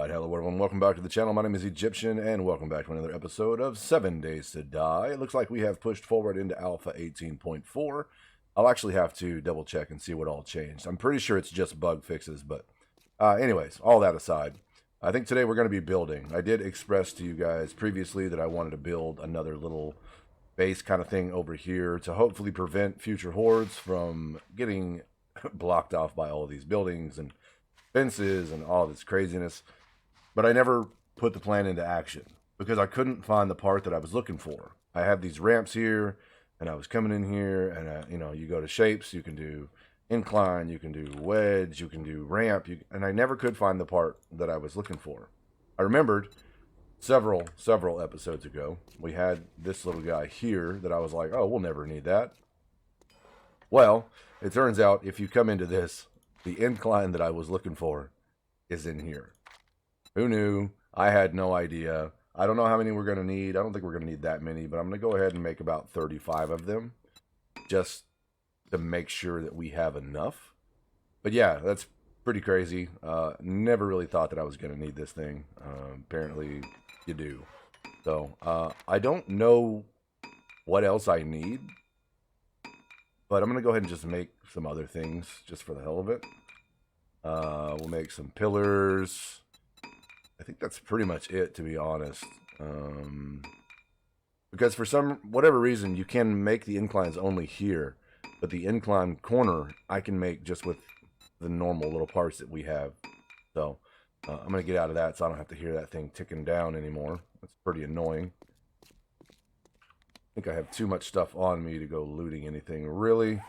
Alright, hello everyone, welcome back to the channel. My name is Egyptian, and welcome back to another episode of 7 Days to Die. It looks like we have pushed forward into Alpha 18.4. I'll actually have to double check and see what all changed. I'm pretty sure it's just bug fixes, but anyways, all that aside, I think today we're going to be building. I did express to you guys previously that I wanted to build another little base kind of thing over here to hopefully prevent future hordes from getting blocked off by all these buildings and fences and all this craziness. But I never put the plan into action because I couldn't find the part that I was looking for. I have these ramps here, and I was coming in here, and you go to shapes, you can do incline, you can do wedge, you can do ramp, and I never could find the part that I was looking for. I remembered several episodes ago, we had this little guy here that I was like, oh, we'll never need that. Well, it turns out if you come into this, the incline that I was looking for is in here. Who knew? I had no idea. I don't know how many we're going to need. I don't think we're going to need that many, but I'm going to go ahead and make about 35 of them just to make sure that we have enough. But yeah, that's pretty crazy. Never really thought that I was going to need this thing. Apparently you do. So I don't know what else I need, but I'm going to go ahead and just make some other things just for the hell of it. We'll make some pillars. I think that's pretty much it, to be honest. Because for whatever reason, you can make the inclines only here. But the incline corner, I can make just with the normal little parts that we have. So, I'm going to get out of that so I don't have to hear that thing ticking down anymore. That's pretty annoying. I think I have too much stuff on me to go looting anything, really.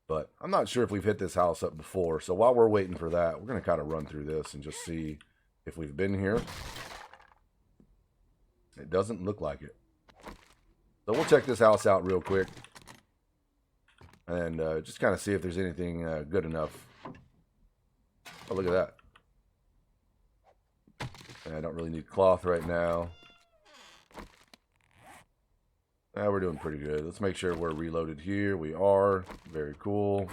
But I'm not sure if we've hit this house up before. So while we're waiting for that, we're going to kind of run through this and just see if we've been here. It doesn't look like it. So we'll check this house out real quick. And just kind of see if there's anything good enough. Oh, look at that. And I don't really need cloth right now. We're doing pretty good. Let's make sure we're reloaded here. We are. Very cool.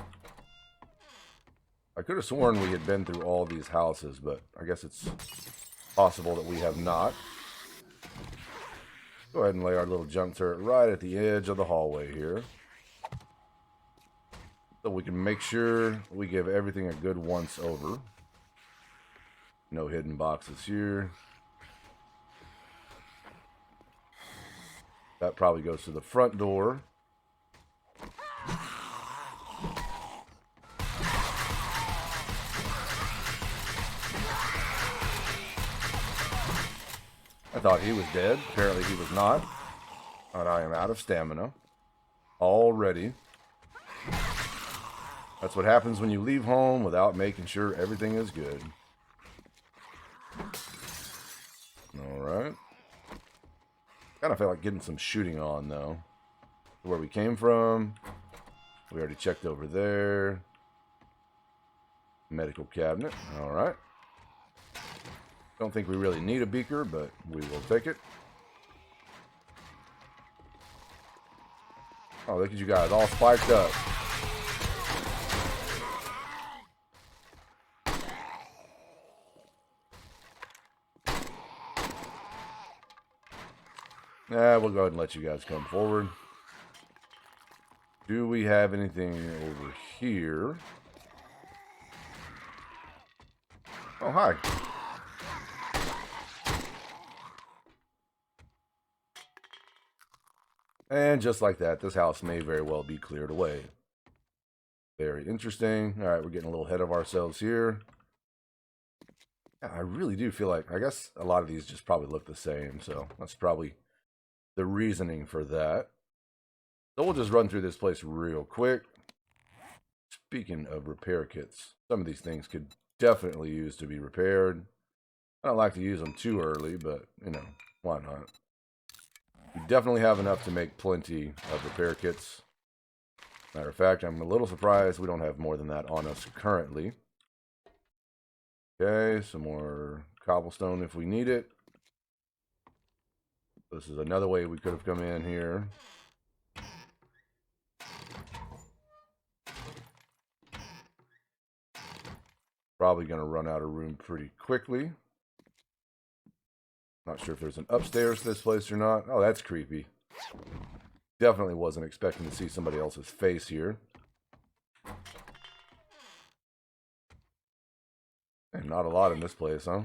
I could have sworn we had been through all these houses, but I guess it's possible that we have not. Go ahead and lay our little junk turret right at the edge of the hallway here. So we can make sure we give everything a good once over. No hidden boxes here. That probably goes to the front door. I thought he was dead. Apparently he was not. And I am out of stamina already. That's what happens when you leave home without making sure everything is good. Alright. Kind of feel like getting some shooting on, though. Where we came from. We already checked over there. Medical cabinet. Alright. Don't think we really need a beaker, but we will take it. Oh, look at you guys, all spiked up. We'll go ahead and let you guys come forward. Do we have anything over here? Oh, hi. And just like that, this house may very well be cleared away. Very interesting. All right, we're getting a little ahead of ourselves here. Yeah, I really do feel like, I guess a lot of these just probably look the same, so that's probably the reasoning for that. So we'll just run through this place real quick. Speaking of repair kits, some of these things could definitely use to be repaired. I don't like to use them too early, but, you know, why not? We definitely have enough to make plenty of repair kits. Matter of fact, I'm a little surprised we don't have more than that on us currently. Okay, some more cobblestone if we need it. This is another way we could have come in here. Probably going to run out of room pretty quickly. Not sure if there's an upstairs to this place or not. Oh, that's creepy. Definitely wasn't expecting to see somebody else's face here. And not a lot in this place, huh?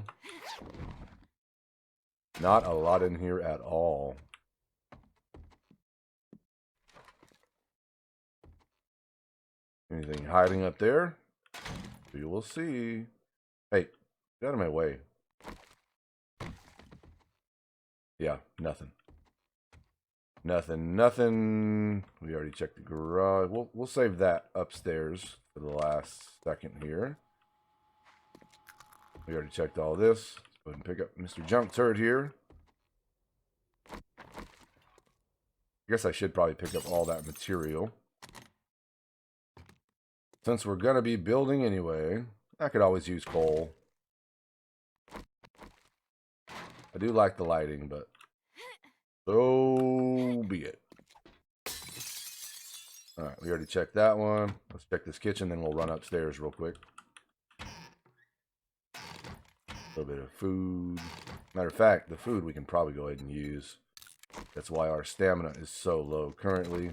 Not a lot in here at all. Anything hiding up there? We will see. Hey, get out of my way. Yeah, nothing. Nothing. We already checked the garage. We'll save that upstairs for the last second here. We already checked all this. Let's go ahead and pick up Mr. Junk Turd here. I guess I should probably pick up all that material. Since we're going to be building anyway, I could always use coal. I do like the lighting, but so be it. Alright, we already checked that one. Let's check this kitchen, then we'll run upstairs real quick. A little bit of food. Matter of fact, the food we can probably go ahead and use. That's why our stamina is so low currently.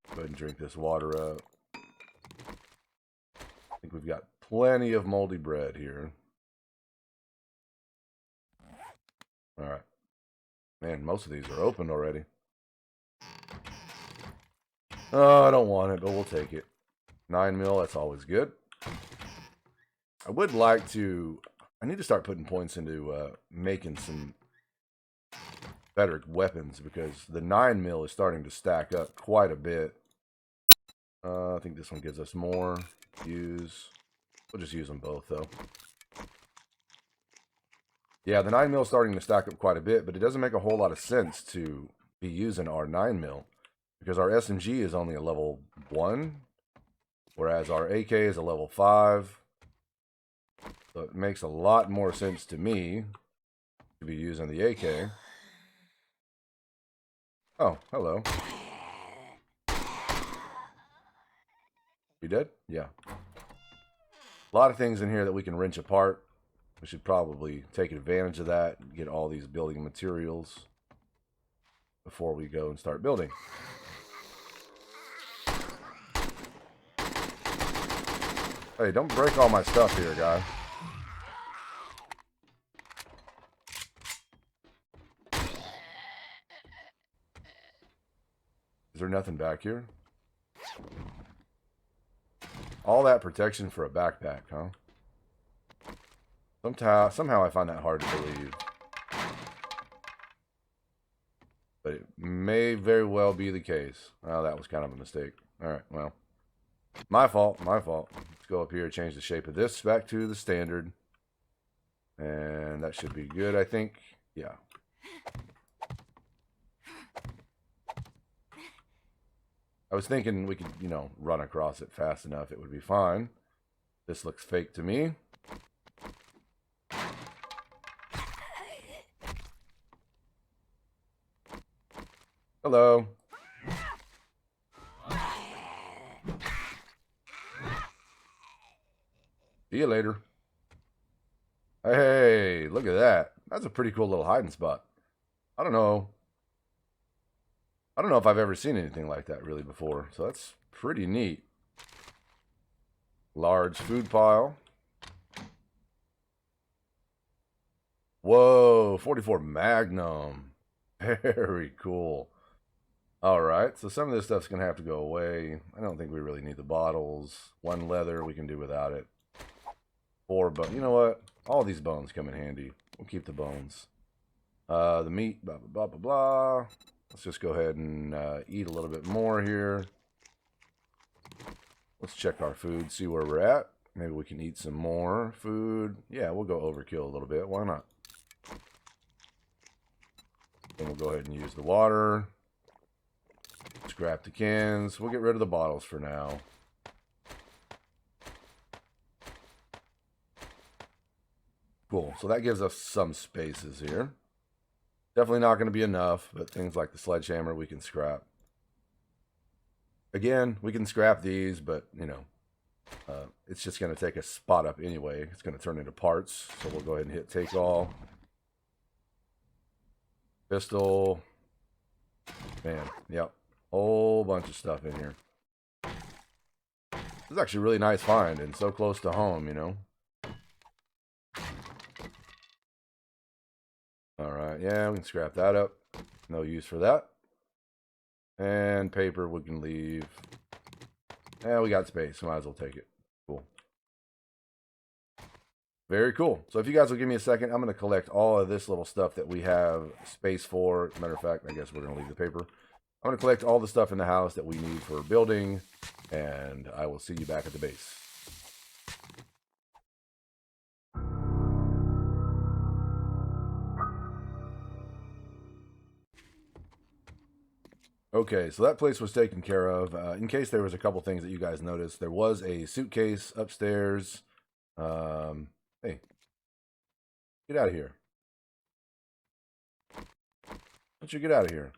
Go ahead and drink this water up. I think we've got plenty of moldy bread here. Alright. Man, most of these are opened already. Oh, I don't want it, but we'll take it. 9 mil, that's always good. I would like to... I need to start putting points into making some better weapons, because the 9 mil is starting to stack up quite a bit. I think this one gives us more. Use. We'll just use them both, though. Yeah, the 9 mil is starting to stack up quite a bit, but it doesn't make a whole lot of sense to be using our 9 mil, because our SMG is only a level 1, whereas our AK is a level 5. So it makes a lot more sense to me to be using the AK. Oh, hello. You dead? Yeah. A lot of things in here that we can wrench apart. We should probably take advantage of that and get all these building materials before we go and start building. Hey, don't break all my stuff here, guy. Is there nothing back here? All that protection for a backpack, huh? Somehow I find that hard to believe. But it may very well be the case. Well, that was kind of a mistake. Alright, well. My fault. Let's go up here, change the shape of this back to the standard. And that should be good, I think. Yeah. I was thinking we could, you know, run across it fast enough. It would be fine. This looks fake to me. Hello. See you later. Hey, look at that. That's a pretty cool little hiding spot. I don't know if I've ever seen anything like that really before. So that's pretty neat. Large food pile. Whoa, 44 Magnum. Very cool. Alright, so some of this stuff's going to have to go away. I don't think we really need the bottles. 1 leather, we can do without it. 4 bones. You know what? All these bones come in handy. We'll keep the bones. The meat, blah, blah, blah, blah, blah. Let's just go ahead and eat a little bit more here. Let's check our food, see where we're at. Maybe we can eat some more food. Yeah, we'll go overkill a little bit. Why not? Then we'll go ahead and use the water. Scrap the cans. We'll get rid of the bottles for now. Cool. So that gives us some spaces here. Definitely not going to be enough, but things like the sledgehammer we can scrap. Again, we can scrap these, but, you know, it's just going to take a spot up anyway. It's going to turn into parts, so we'll go ahead and hit take all. Pistol. Man, yep. Whole bunch of stuff in here. This is actually a really nice find and so close to home, you know. Alright, yeah, we can scrap that up. No use for that. And paper we can leave. Yeah, we got space. Might as well take it. Cool. Very cool. So if you guys will give me a second, I'm going to collect all of this little stuff that we have space for. Matter of fact, I guess we're going to leave the paper. I'm going to collect all the stuff in the house that we need for building, and I will see you back at the base. Okay, so that place was taken care of. In case there was a couple things that you guys noticed, there was a suitcase upstairs. Hey, get out of here. Why don't you get out of here?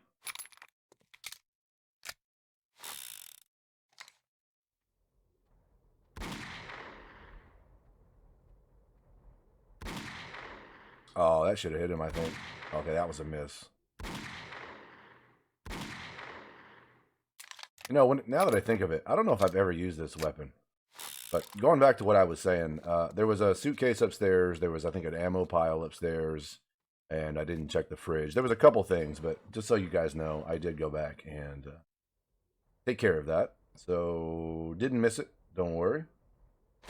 Oh, that should have hit him, I think. Okay, that was a miss. You know, now that I think of it, I don't know if I've ever used this weapon. But going back to what I was saying, there was a suitcase upstairs. There was, I think, an ammo pile upstairs. And I didn't check the fridge. There was a couple things, but just so you guys know, I did go back and take care of that. So, didn't miss it. Don't worry.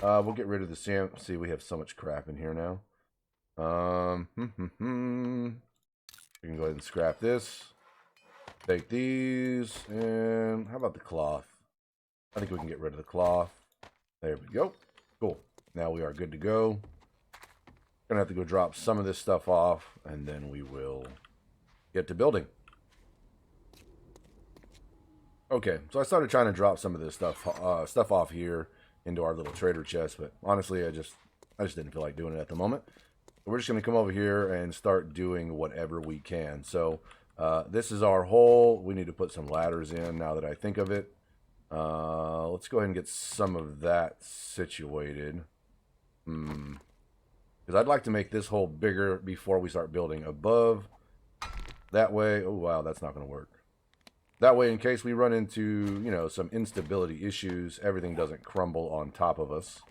We'll get rid of the Sam. See, we have so much crap in here now. We can go ahead and scrap this. Take these, and how about the cloth? I think we can get rid of the cloth. There we go. Cool. Now we are good to go. Gonna have to go drop some of this stuff off, and then we will get to building. Okay, so I started trying to drop some of this stuff off here into our little trader chest, but honestly, I just didn't feel like doing it at the moment. We're just gonna come over here and start doing whatever we can. So this is our hole. We need to put some ladders in now that I think of it. Let's go ahead and get some of that situated. Because I'd like to make this hole bigger before we start building above. That way, oh wow, that's not going to work. That way, in case we run into, you know, some instability issues, everything doesn't crumble on top of us.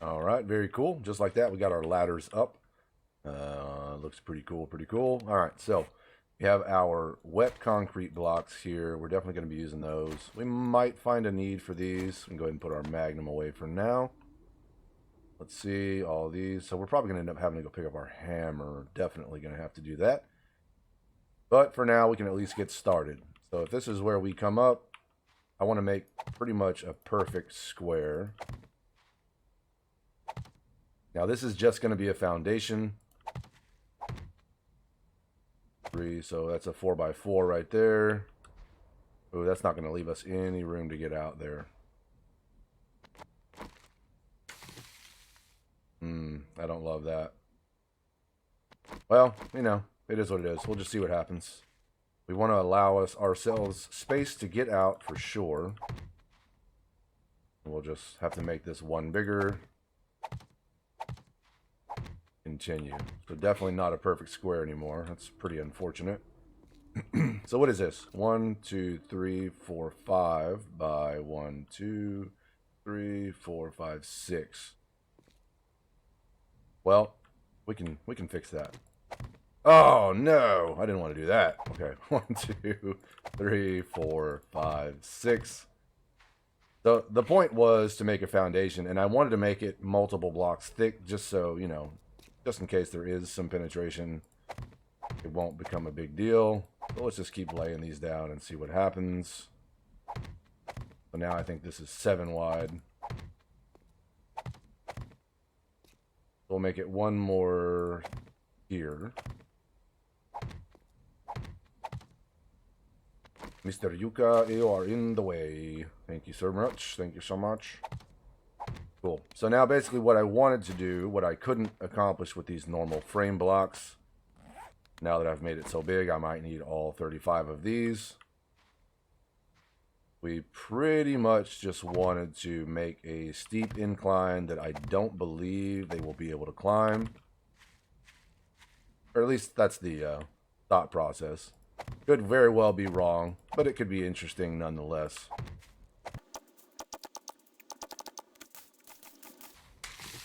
All right, very cool. Just like that, we got our ladders up. Looks pretty cool, pretty cool. All right, so we have our wet concrete blocks here. We're definitely going to be using those. We might find a need for these. We can go ahead and put our Magnum away for now. Let's see, all these. So we're probably going to end up having to go pick up our hammer. Definitely going to have to do that. But for now, we can at least get started. So if this is where we come up, I want to make pretty much a perfect square. Now this is just going to be a foundation. 3, so that's a 4x4 right there. Oh, that's not going to leave us any room to get out there. I don't love that. Well, you know, it is what it is. We'll just see what happens. We want to allow ourselves space to get out for sure. We'll just have to make this one bigger. Continue. So definitely not a perfect square anymore. That's pretty unfortunate. So what is this? 1, 2, 3, 4, 5 by 1, 2, 3, 4, 5, 6. Well, we can fix that. Oh no! I didn't want to do that. Okay. 1, 2, 3, 4, 5, 6. The point was to make a foundation, and I wanted to make it multiple blocks thick just so, you know, just in case there is some penetration, it won't become a big deal. But let's just keep laying these down and see what happens. So now I think this is 7 wide. We'll make it one more here. Mr. Yuka, you are in the way. Thank you so much. Thank you so much. Cool. So now basically what I wanted to do, what I couldn't accomplish with these normal frame blocks, Now that I've made it so big, I might need all 35 of these. We pretty much just wanted to make a steep incline that I don't believe they will be able to climb. Or at least that's the thought process. Could very well be wrong, but it could be interesting nonetheless.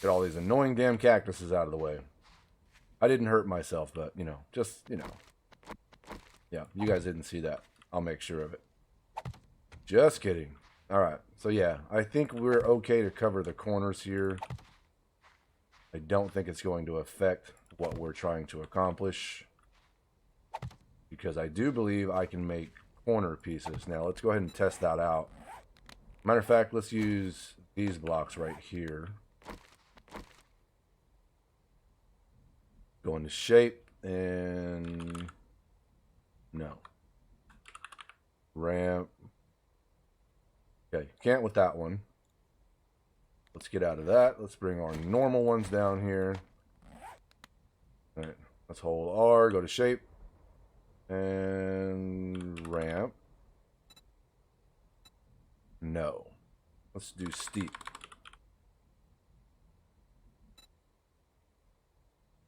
Get all these annoying damn cactuses out of the way. I didn't hurt myself, but, you know, just, you know. Yeah, you guys didn't see that. I'll make sure of it. Just kidding. Alright, so yeah, I think we're okay to cover the corners here. I don't think it's going to affect what we're trying to accomplish, because I do believe I can make corner pieces. Now, let's go ahead and test that out. Matter of fact, let's use these blocks right here. Go into shape, and no. Ramp. Okay, can't with that one. Let's get out of that. Let's bring our normal ones down here. All right, let's hold R, go to shape, and ramp. No. Let's do steep.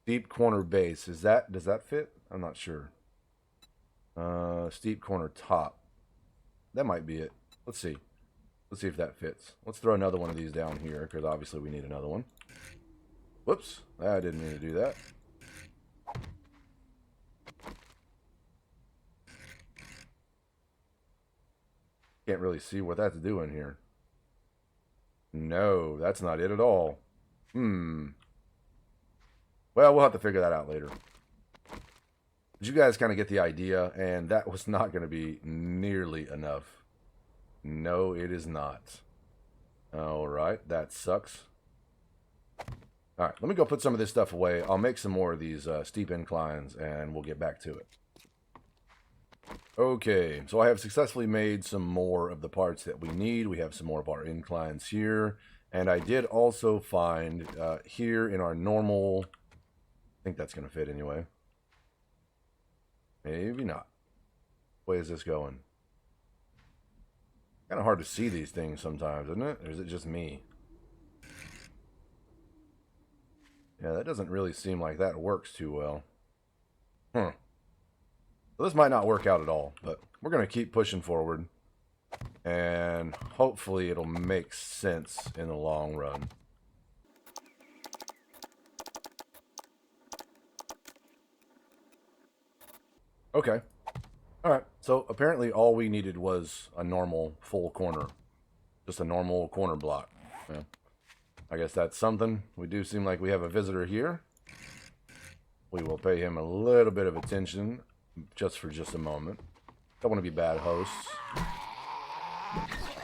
Steep corner base. Does that fit? I'm not sure. Steep corner top. That might be it. Let's see. Let's see if that fits. Let's throw another one of these down here, because obviously we need another one. Whoops. I didn't mean to do that. Can't really see what that's doing here. No, that's not it at all. Well, we'll have to figure that out later. But you guys kind of get the idea, and that was not going to be nearly enough. No, it is not. Alright, that sucks. Alright, let me go put some of this stuff away. I'll make some more of these steep inclines, and we'll get back to it. Okay, so I have successfully made some more of the parts that we need. We have some more of our inclines here. And I did also find here in our normal... I think that's going to fit anyway. Maybe not. Way is this going? Kind of hard to see these things sometimes, isn't it? Or is it just me? Yeah, that doesn't really seem like that works too well. So this might not work out at all, but we're going to keep pushing forward. And hopefully it'll make sense in the long run. Okay. Alright, so apparently all we needed was a normal full corner. Just a normal corner block. Yeah. I guess that's something. We do seem like we have a visitor here. We will pay him a little bit of attention, just for just a moment. Don't want to be bad hosts.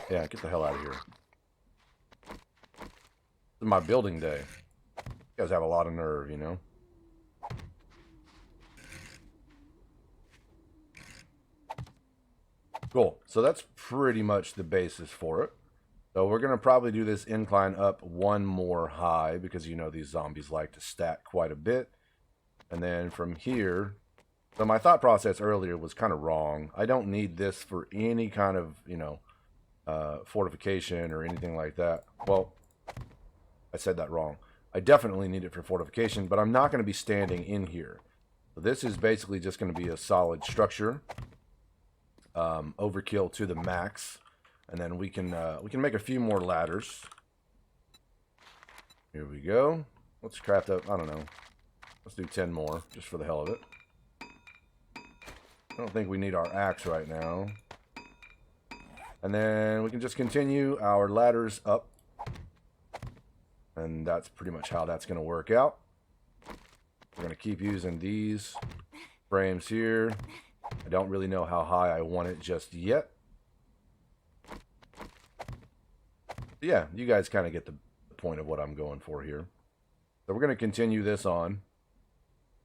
Yeah, get the hell out of here. This is my building day. You guys have a lot of nerve, you know? Cool. So that's pretty much the basis for it. So we're going to probably do this incline up one more high, because you know these zombies like to stack quite a bit. And then from here... So my thought process earlier was kind of wrong. I don't need this for any kind of, you know, fortification or anything like that. Well, I said that wrong. I definitely need it for fortification, but I'm not going to be standing in here. So this is basically just going to be a solid structure. Overkill to the max. And then we can make a few more ladders. Here we go. Let's craft up, I don't know. Let's do 10 more, just for the hell of it. I don't think we need our axe right now. And then we can just continue our ladders up. And that's pretty much how that's going to work out. We're going to keep using these frames here. I don't really know how high I want it just yet. But yeah, you guys kind of get the point of what I'm going for here. So we're going to continue this on.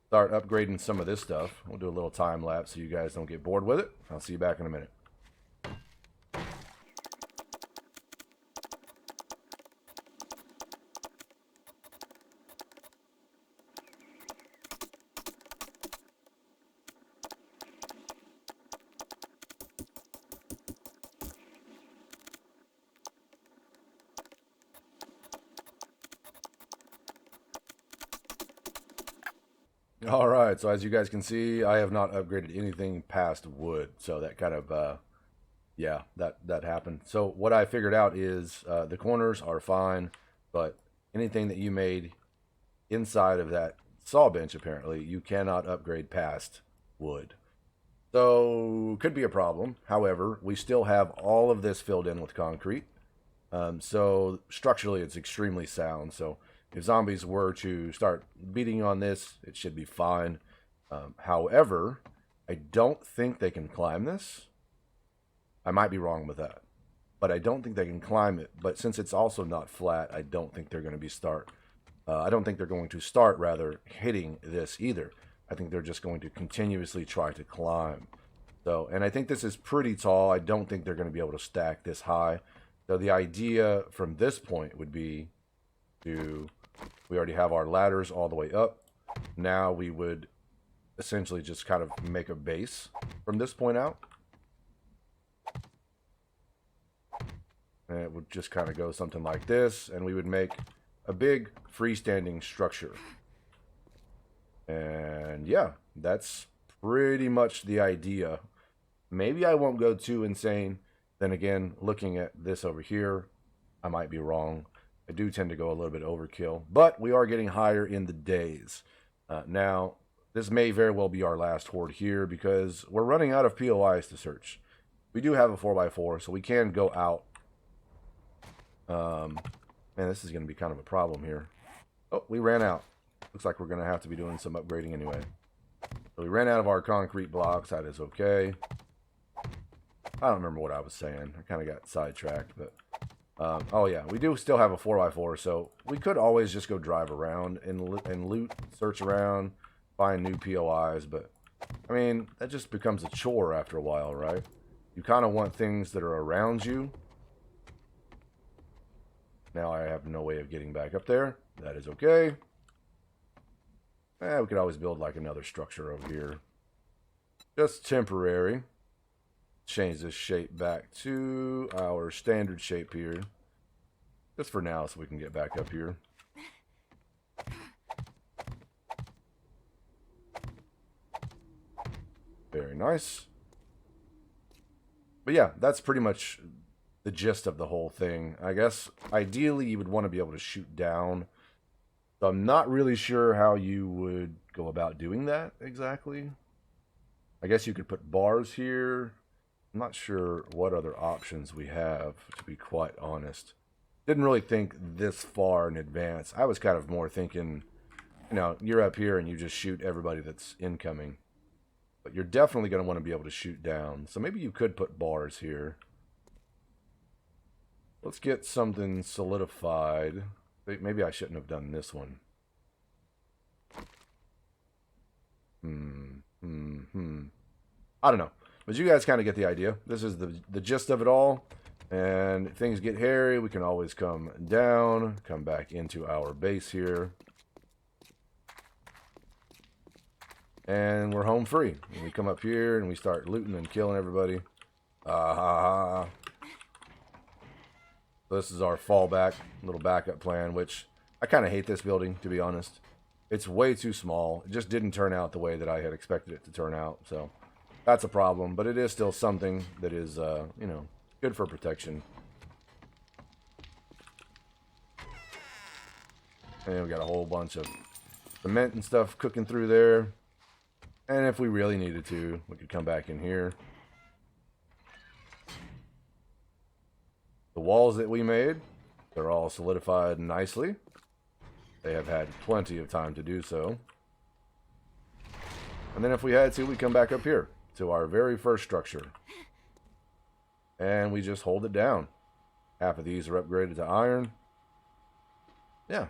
Start upgrading some of this stuff. We'll do a little time lapse so you guys don't get bored with it. I'll see you back in a minute. All right, so as you guys can see, I have not upgraded anything past wood, so that kind of yeah, that happened. So what I figured out is the corners are fine, but anything that you made inside of that saw bench, apparently, you cannot upgrade past wood. So could be a problem. However, we still have all of this filled in with concrete. So structurally, it's extremely sound. So if zombies were to start beating on this, it should be fine. However, I don't think they can climb this. I might be wrong with that, but I don't think they can climb it. But since it's also not flat, I don't think they're going to be I don't think they're going to start rather hitting this either. I think they're just going to continuously try to climb. So, and I think this is pretty tall. I don't think they're going to be able to stack this high. So the idea from this point would be we already have our ladders all the way up. Now we would essentially just kind of make a base from this point out. And it would just kind of go something like this, and we would make a big freestanding structure. And yeah, that's pretty much the idea. Maybe I won't go too insane. Then again, looking at this over here, I might be wrong. I do tend to go a little bit overkill, but we are getting higher in the days. Now, this may very well be our last horde here because we're running out of POIs to search. We do have a 4x4, so we can go out. Man, this is going to be kind of a problem here. Oh, we ran out. Looks like we're going to have to be doing some upgrading anyway. So we ran out of our concrete blocks. That is okay. I don't remember what I was saying. I kind of got sidetracked, but oh yeah, we do still have a 4x4, so we could always just go drive around and loot, search around, find new POIs, but I mean, that just becomes a chore after a while, right? You kind of want things that are around you. Now I have no way of getting back up there. That is okay. We could always build like another structure over here. Just temporary. Change this shape back to our standard shape here. Just for now so we can get back up here. Very nice. But yeah, that's pretty much the gist of the whole thing. I guess ideally you would want to be able to shoot down. So I'm not really sure how you would go about doing that exactly. I guess you could put bars here. I'm not sure what other options we have, to be quite honest. Didn't really think this far in advance. I was kind of more thinking, you know, you're up here and you just shoot everybody that's incoming. But you're definitely going to want to be able to shoot down. So maybe you could put bars here. Let's get something solidified. Maybe I shouldn't have done this one. I don't know. But you guys kind of get the idea. This is the gist of it all. And if things get hairy, we can always come down, come back into our base here. And we're home free. And we come up here and we start looting and killing everybody. So this is our fallback, little backup plan, which I kind of hate this building, to be honest. It's way too small. It just didn't turn out the way that I had expected it to turn out. So that's a problem, but it is still something that is, you know, good for protection. And we got a whole bunch of cement and stuff cooking through there. And if we really needed to, we could come back in here. The walls that we made, they're all solidified nicely. They have had plenty of time to do so. And then if we had to, we come back up here to our very first structure. And we just hold it down. Half of these are upgraded to iron. Yeah,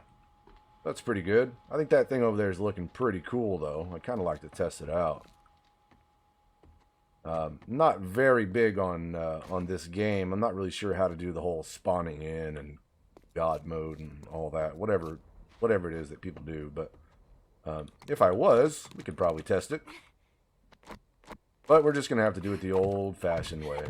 that's pretty good. I think that thing over there is looking pretty cool, though. I kind of like to test it out. Not very big on this game. I'm not really sure how to do the whole spawning in and God mode and all that. Whatever it is that people do. But if I was, we could probably test it. But we're just going to have to do it the old-fashioned way.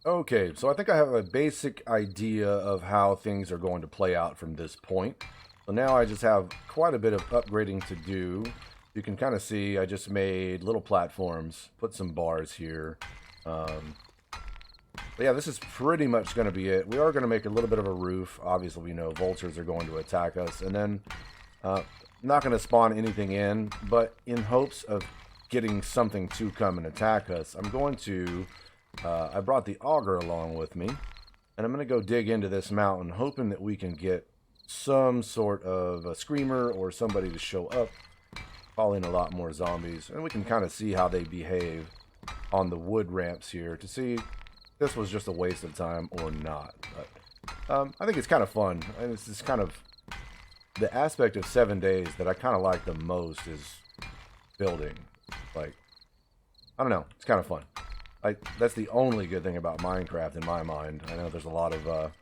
Okay, so I think I have a basic idea of how things are going to play out from this point. So now I just have quite a bit of upgrading to do. You can kind of see I just made little platforms, put some bars here. But yeah, this is pretty much going to be it. We are going to make a little bit of a roof. Obviously, we know vultures are going to attack us. And then, not going to spawn anything in, but in hopes of getting something to come and attack us, I'm going to... I brought the auger along with me, and I'm going to go dig into this mountain, hoping that we can get some sort of a screamer or somebody to show up, calling a lot more zombies, and we can kind of see how they behave on the wood ramps here to see if this was just a waste of time or not. But I think it's kind of fun, and it's just kind of the aspect of 7 days that I kind of like the most is building. Like, I don't know, it's kind of fun. That's the only good thing about Minecraft in my mind. I know there's a lot of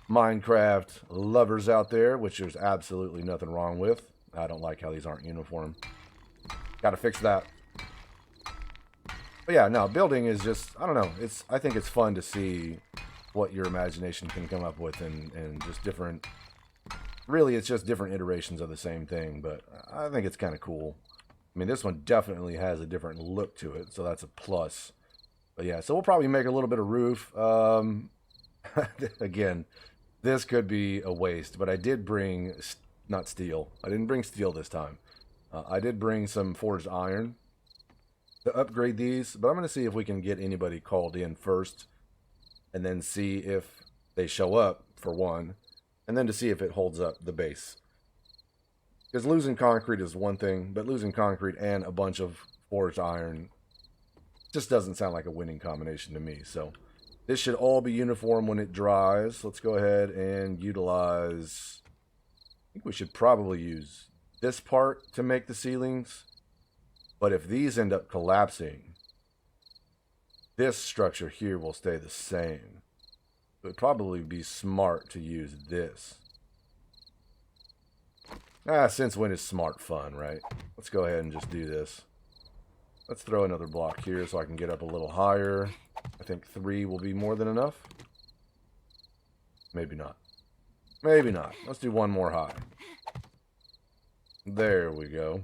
Minecraft lovers out there, which there's absolutely nothing wrong with. I don't like how these aren't uniform. Gotta fix that. But yeah, no, building is just, I don't know. I think it's fun to see what your imagination can come up with and just different, really it's just different iterations of the same thing, but I think it's kind of cool. I mean, this one definitely has a different look to it, so that's a plus. But yeah, so we'll probably make a little bit of roof. Again, this could be a waste, but I did bring, not steel. I didn't bring steel this time. I did bring some forged iron to upgrade these, but I'm going to see if we can get anybody called in first, and then see if they show up, for one, and then to see if it holds up the base. Because losing concrete is one thing, but losing concrete and a bunch of forged iron just doesn't sound like a winning combination to me. So this should all be uniform when it dries. Let's go ahead and utilize, I think we should probably use this part to make the ceilings. But if these end up collapsing, this structure here will stay the same. It would probably be smart to use this. Since when is smart fun, right? Let's go ahead and just do this. Let's throw another block here so I can get up a little higher. I think 3 will be more than enough. Maybe not. Maybe not. Let's do 1 more high. There we go.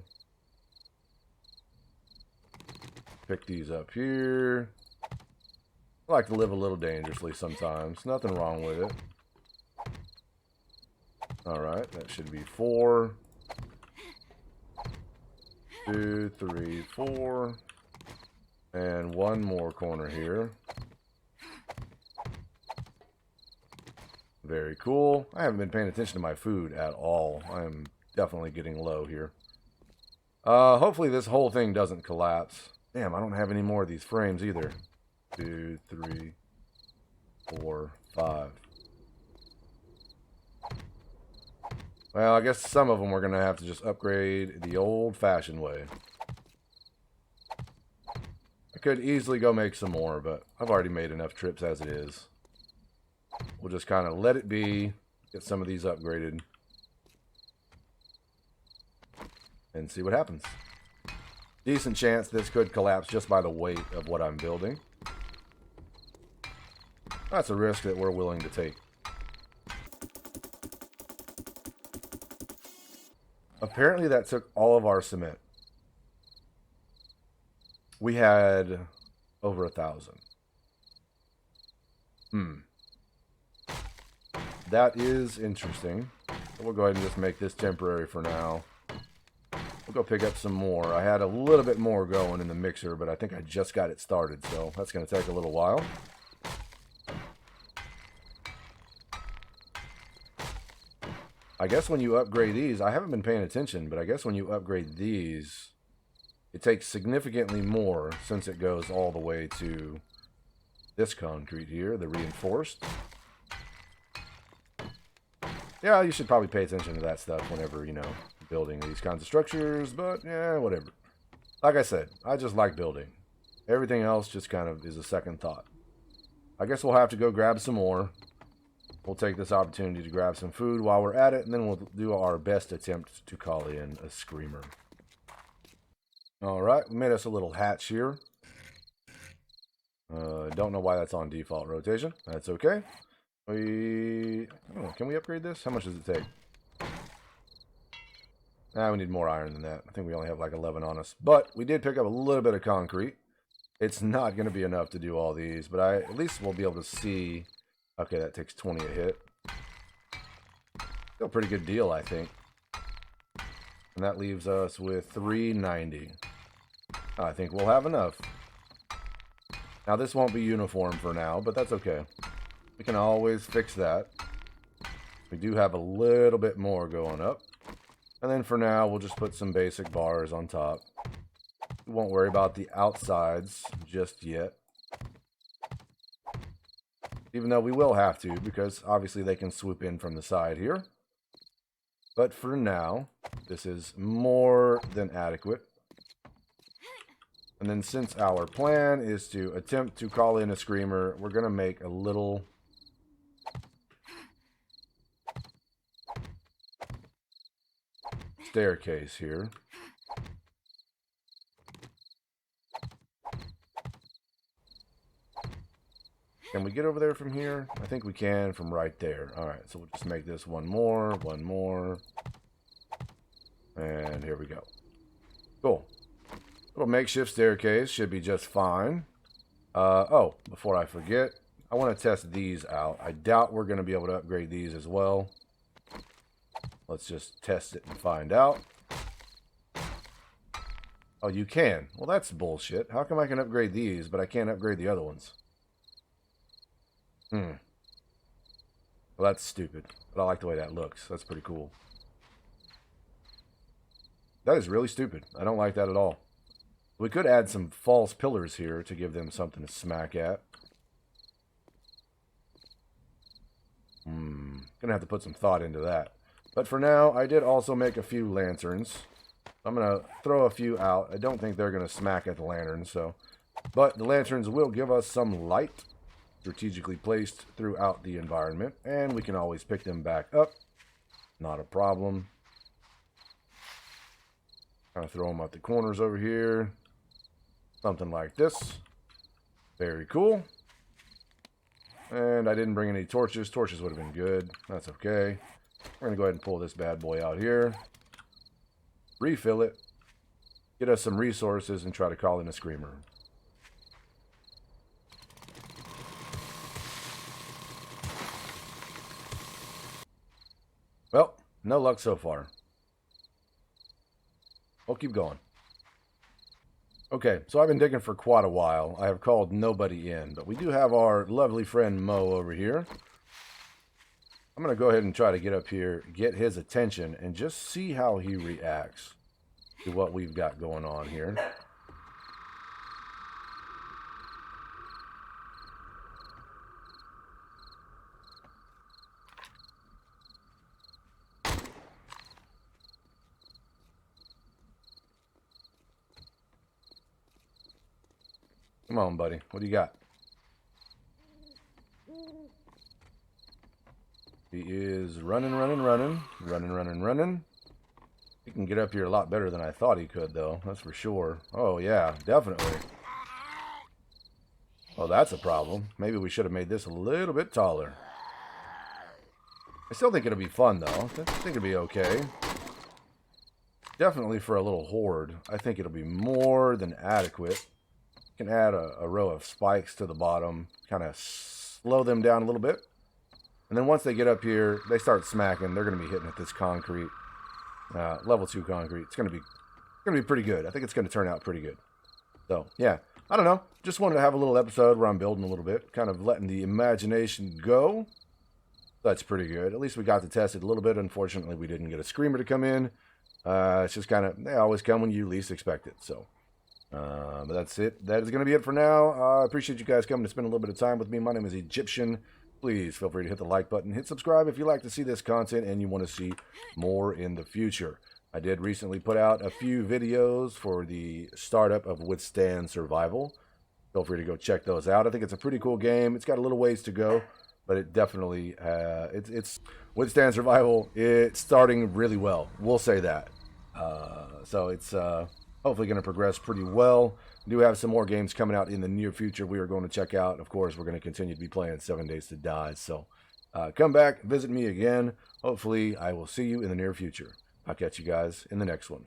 Pick these up here. I like to live a little dangerously sometimes. Nothing wrong with it. Alright, that should be 4. 2, 3, 4. And 1 more corner here. Very cool. I haven't been paying attention to my food at all. I am definitely getting low here. Hopefully this whole thing doesn't collapse. Damn, I don't have any more of these frames either. 2, 3, 4, 5. Well, I guess some of them we're going to have to just upgrade the old-fashioned way. I could easily go make some more, but I've already made enough trips as it is. We'll just kind of let it be, get some of these upgraded, and see what happens. Decent chance this could collapse just by the weight of what I'm building. That's a risk that we're willing to take. Apparently that took all of our cement. We had over 1,000. That is interesting. We'll go ahead and just make this temporary for now. We'll go pick up some more. I had a little bit more going in the mixer, but I think I just got it started, so that's going to take a little while. I guess when you upgrade these, I haven't been paying attention, but I guess when you upgrade these, it takes significantly more since it goes all the way to this concrete here, the reinforced. Yeah, you should probably pay attention to that stuff whenever, you know, building these kinds of structures, but yeah, whatever. Like I said, I just like building. Everything else just kind of is a second thought. I guess we'll have to go grab some more. We'll take this opportunity to grab some food while we're at it, and then we'll do our best attempt to call in a screamer. Alright, we made us a little hatch here. Don't know why that's on default rotation. That's okay. Can we upgrade this? How much does it take? We need more iron than that. I think we only have like 11 on us. But we did pick up a little bit of concrete. It's not going to be enough to do all these, but at least we'll be able to see. Okay, that takes 20 a hit. Still a pretty good deal, I think. And that leaves us with 390. I think we'll have enough. Now, this won't be uniform for now, but that's okay. We can always fix that. We do have a little bit more going up. And then for now, we'll just put some basic bars on top. We won't worry about the outsides just yet. Even though we will have to, because obviously they can swoop in from the side here. But for now, this is more than adequate. And then since our plan is to attempt to call in a screamer, we're going to make a little staircase here. Can we get over there from here? I think we can from right there. Alright, so we'll just make this one more. And here we go. Cool. Little makeshift staircase should be just fine. Oh, before I forget, I want to test these out. I doubt we're going to be able to upgrade these as well. Let's just test it and find out. Oh, you can. Well, that's bullshit. How come I can upgrade these, but I can't upgrade the other ones? Well, that's stupid. But I like the way that looks. That's pretty cool. That is really stupid. I don't like that at all. We could add some false pillars here to give them something to smack at. Gonna have to put some thought into that. But for now, I did also make a few lanterns. I'm gonna throw a few out. I don't think they're gonna smack at the lanterns, so. But the lanterns will give us some light, strategically placed throughout the environment, and we can always pick them back up. Not a problem. Kind of throw them at the corners over here. Something like this. Very cool. And I didn't bring any torches. Torches would have been good. That's okay. We're going to go ahead and pull this bad boy out here. Refill it. Get us some resources and try to call in a screamer. Well, no luck so far. We'll keep going. Okay, so I've been digging for quite a while. I have called nobody in, but we do have our lovely friend Mo over here. I'm going to go ahead and try to get up here, get his attention, and just see how he reacts to what we've got going on here. Come on, buddy. What do you got? He is running. He can get up here a lot better than I thought he could, though. That's for sure. Oh, yeah, definitely. Oh, that's a problem. Maybe we should have made this a little bit taller. I still think it'll be fun, though. I think it'll be okay. Definitely for a little horde. I think it'll be more than adequate. Can add a row of spikes to the bottom, kind of slow them down a little bit. And then once they get up here, they start smacking. They're going to be hitting at this concrete, level 2 concrete. It's going to be pretty good. I think it's going to turn out pretty good. So, yeah, I don't know. Just wanted to have a little episode where I'm building a little bit, kind of letting the imagination go. That's pretty good. At least we got to test it a little bit. Unfortunately, we didn't get a screamer to come in. It's just kind of, they always come when you least expect it, so. But that's it. That is going to be it for now. I appreciate you guys coming to spend a little bit of time with me. My name is Egyptian. Please feel free to hit the like button. Hit subscribe if you like to see this content and you want to see more in the future. I did recently put out a few videos for the startup of Withstand Survival. Feel free to go check those out. I think it's a pretty cool game. It's got a little ways to go, but it definitely, it's Withstand Survival. It's starting really well. We'll say that. So it's hopefully going to progress pretty well. do have some more games coming out in the near future we are going to check out. Of course, we're going to continue to be playing 7 Days to Die. So come back, visit me again. Hopefully, I will see you in the near future. I'll catch you guys in the next one.